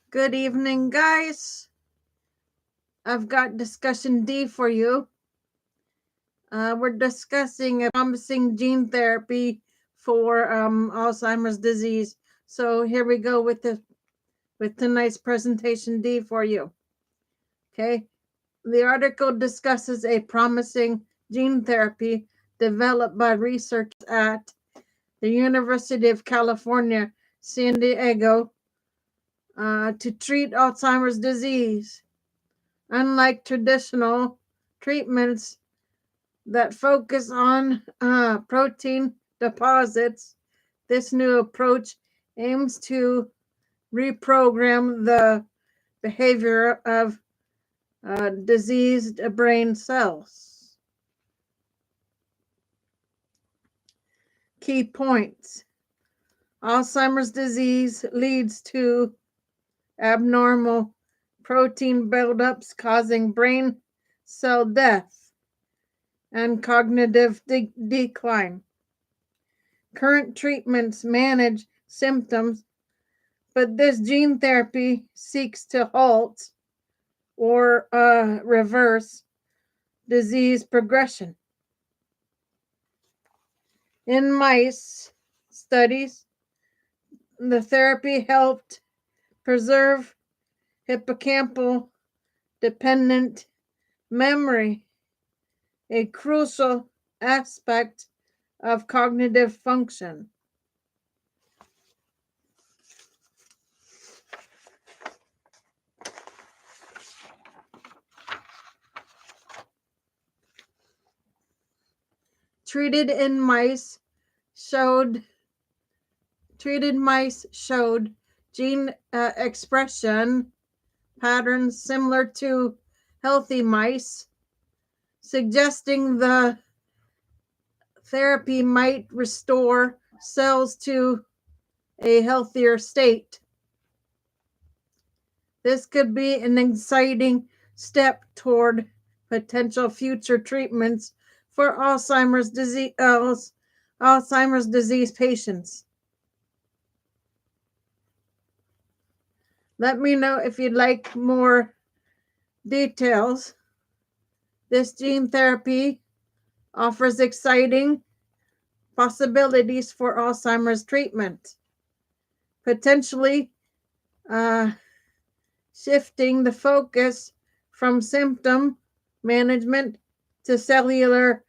Good evening, guys. I've got discussion D for you. We're discussing a promising gene therapy for Alzheimer's disease. So here we go with tonight's presentation D for you. Okay. The article discusses a promising gene therapy developed by researchers at the University of California, San Diego, to treat Alzheimer's disease. Unlike traditional treatments that focus on protein deposits, this new approach aims to reprogram the behavior of diseased brain cells. Key points: Alzheimer's disease leads to abnormal protein buildups causing brain cell death and cognitive decline. Current treatments manage symptoms, but this gene therapy seeks to halt or reverse disease progression. In mice studies, the therapy helped preserve hippocampal dependent memory, a crucial aspect of cognitive function. Treated mice showed gene expression patterns similar to healthy mice, suggesting the therapy might restore cells to a healthier state. This could be an exciting step toward potential future treatments for Alzheimer's disease patients. Let me know if you'd like more details. This gene therapy offers exciting possibilities for Alzheimer's treatment, potentially shifting the focus from symptom management to cellular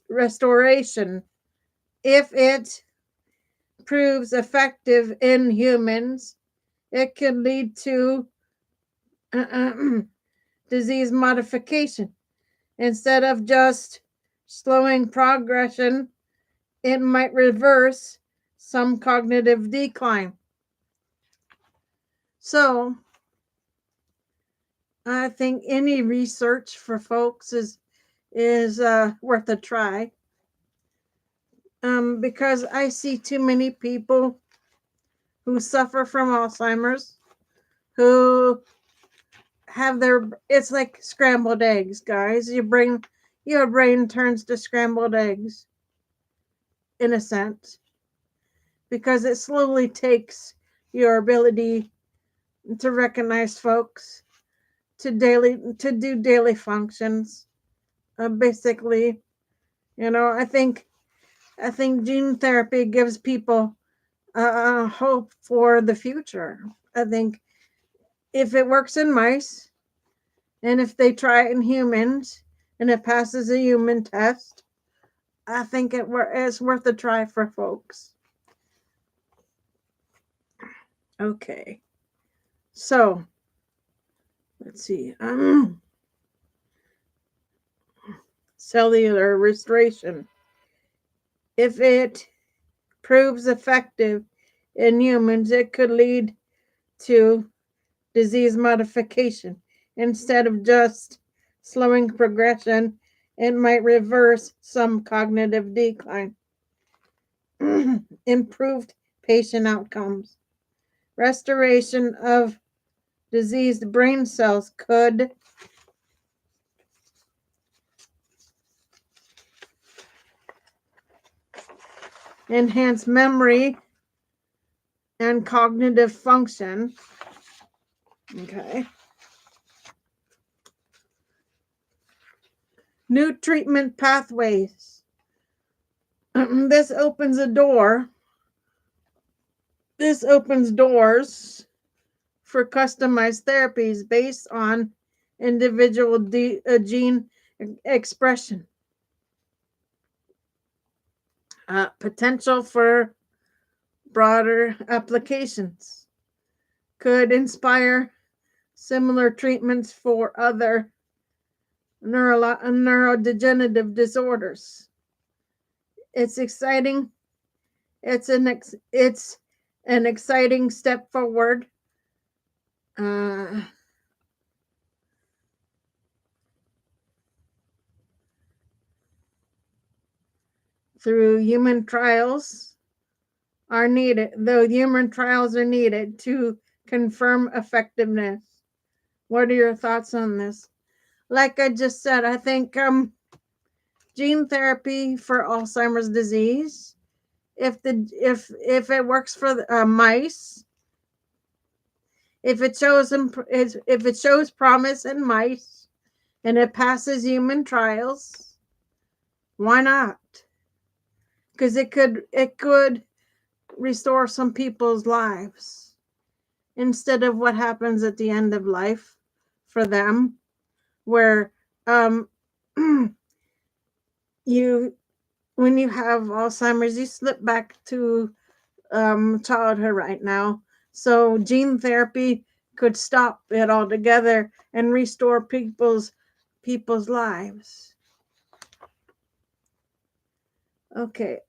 restoration. If it proves effective in humans, it could lead to disease modification. Instead of just slowing progression, it might reverse some cognitive decline. So, I think any research for folks is worth a try. Because I see too many people who suffer from Alzheimer's who have it's like scrambled eggs, guys. Your brain turns to scrambled eggs in a sense, because it slowly takes your ability to recognize folks, to do daily functions. Basically, I think gene therapy gives people hope for the future. I think if it works in mice, and if they try it in humans, and it passes a human test, I think it's worth a try for folks. Okay, so let's see. Cellular restoration. If it proves effective in humans, it could lead to disease modification. Instead of just slowing progression, it might reverse some cognitive decline. Improved patient outcomes. Restoration of diseased brain cells could enhance memory and cognitive function. Okay. New treatment pathways. This opens a door. This opens doors for customized therapies based on individual gene expression. Potential for broader applications could inspire similar treatments for other neurodegenerative disorders. It's exciting. It's an exciting step forward. Uh, through human trials are needed, though human trials are needed to confirm effectiveness. What are your thoughts on this? Like I just said, I think gene therapy for Alzheimer's disease, if it works for mice, if it shows promise in mice and it passes human trials, why not? Because it could restore some people's lives instead of what happens at the end of life for them, where um you when you have Alzheimer's, you slip back to childhood right now. So gene therapy could stop it altogether and restore people's lives. Okay.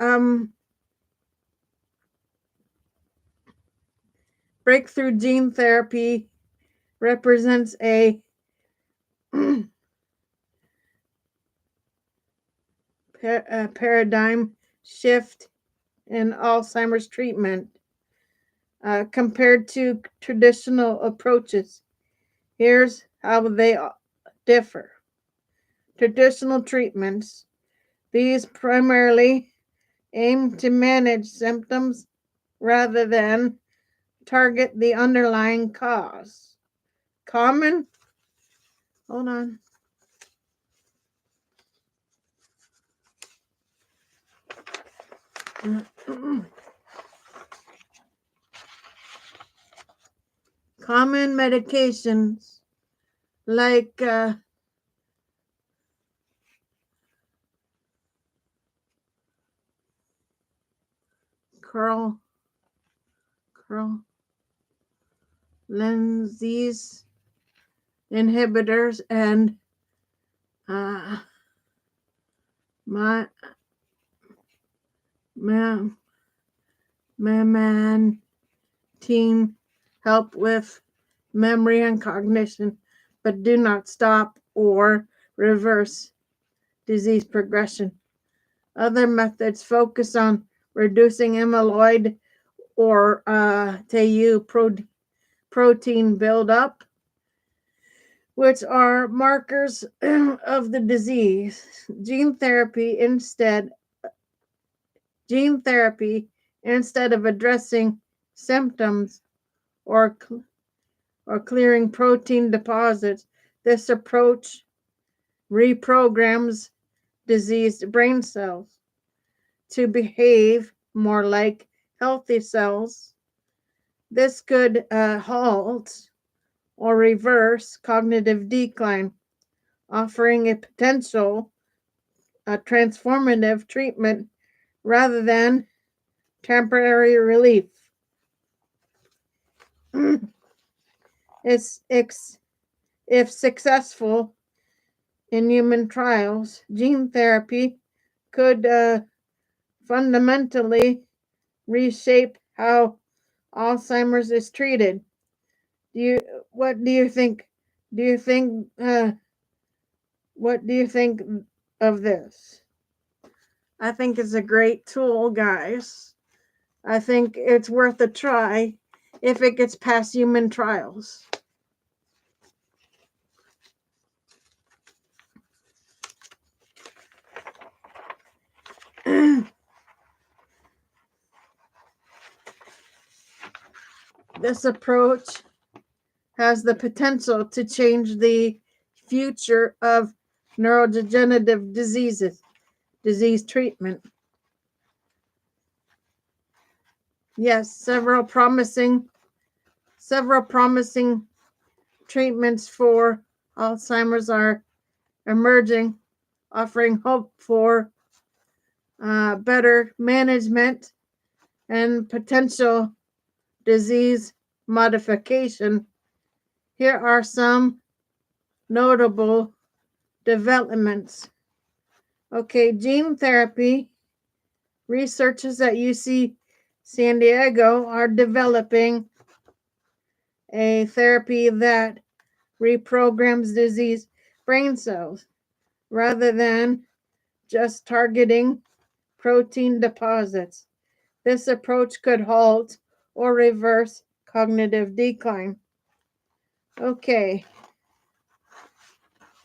Breakthrough gene therapy represents a paradigm shift in Alzheimer's treatment compared to traditional approaches. Here's how they differ. Traditional treatments, these primarily aim to manage symptoms rather than target the underlying cause. Common, hold on. Common medications like curl lenses inhibitors and uh, my memantine help with memory and cognition, but do not stop or reverse disease progression. Other methods focus on reducing amyloid or Tau protein buildup, which are markers of the disease. Gene therapy, instead of addressing symptoms or clearing protein deposits, this approach reprograms diseased brain cells to behave more like healthy cells. This could halt or reverse cognitive decline, offering a potential transformative treatment rather than temporary relief. If successful in human trials, gene therapy could fundamentally reshape how Alzheimer's is treated. What do you think? Do you think what do you think of this? I think it's a great tool, guys. I think it's worth a try if it gets past human trials. This approach has the potential to change the future of neurodegenerative disease treatment. Yes, several promising treatments for Alzheimer's are emerging, offering hope for better management and potential disease modification. Here are some notable developments. Okay, gene therapy. Researchers at UC San Diego are developing a therapy that reprograms diseased brain cells rather than just targeting protein deposits. This approach could halt or reverse cognitive decline. Okay.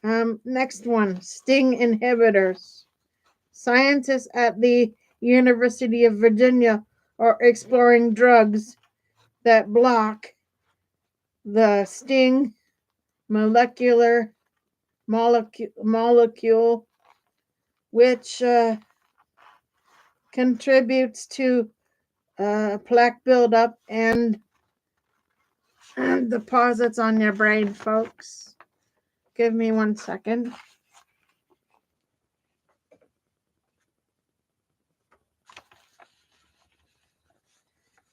Next one, STING inhibitors. Scientists at the University of Virginia are exploring drugs that block the STING molecule, which contributes to plaque buildup and deposits on your brain, folks. Give me 1 second.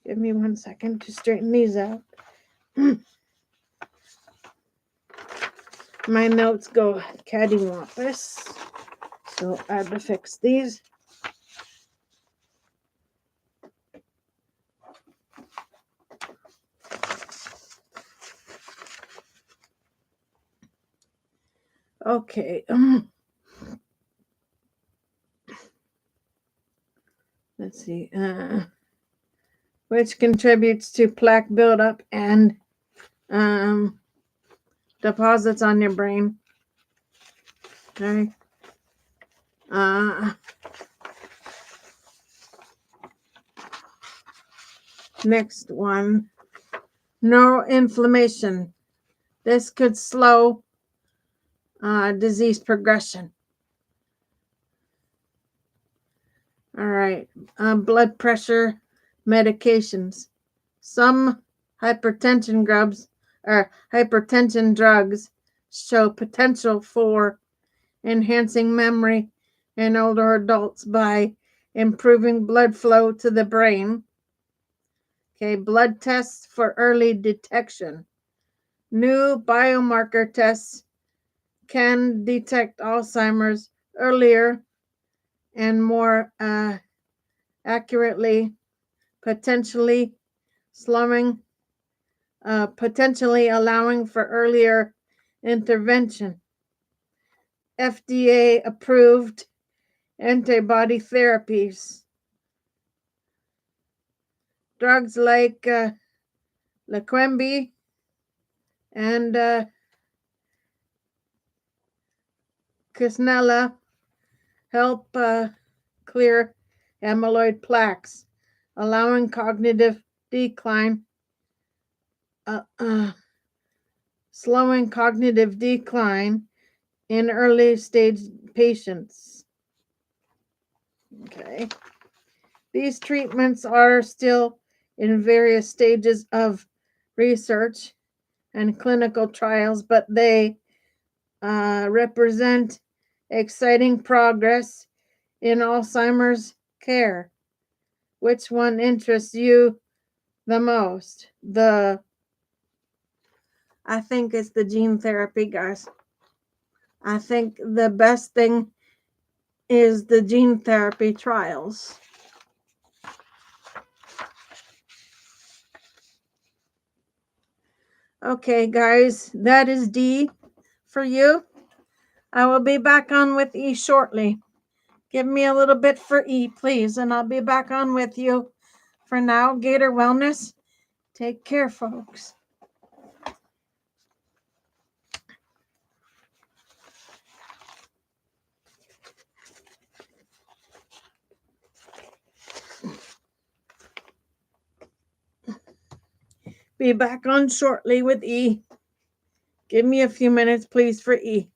Give me 1 second to straighten these out. My notes go cattywampus, so I have to fix these. Okay. Let's see. Which contributes to plaque buildup and deposits on your brain. Okay. Next one. Neuroinflammation. This could slow disease progression. All right. Blood pressure medications. Some hypertension drugs show potential for enhancing memory in older adults by improving blood flow to the brain. Okay, blood tests for early detection. New biomarker tests can detect Alzheimer's earlier and more accurately, potentially allowing for earlier intervention. FDA approved antibody therapies. Drugs like Leqembi and Kisnella help clear amyloid plaques, allowing cognitive decline, slowing cognitive decline in early stage patients. Okay. These treatments are still in various stages of research and clinical trials, but they represent exciting progress in Alzheimer's care. Which one interests you the most? I think it's the gene therapy, guys. I think the best thing is the gene therapy trials. Okay, guys, that is D for you. I will be back on with E shortly. Give me a little bit for E, please, and I'll be back on with you. For now, Gator Wellness, take care, folks. Be back on shortly with E. Give me a few minutes, please, for E.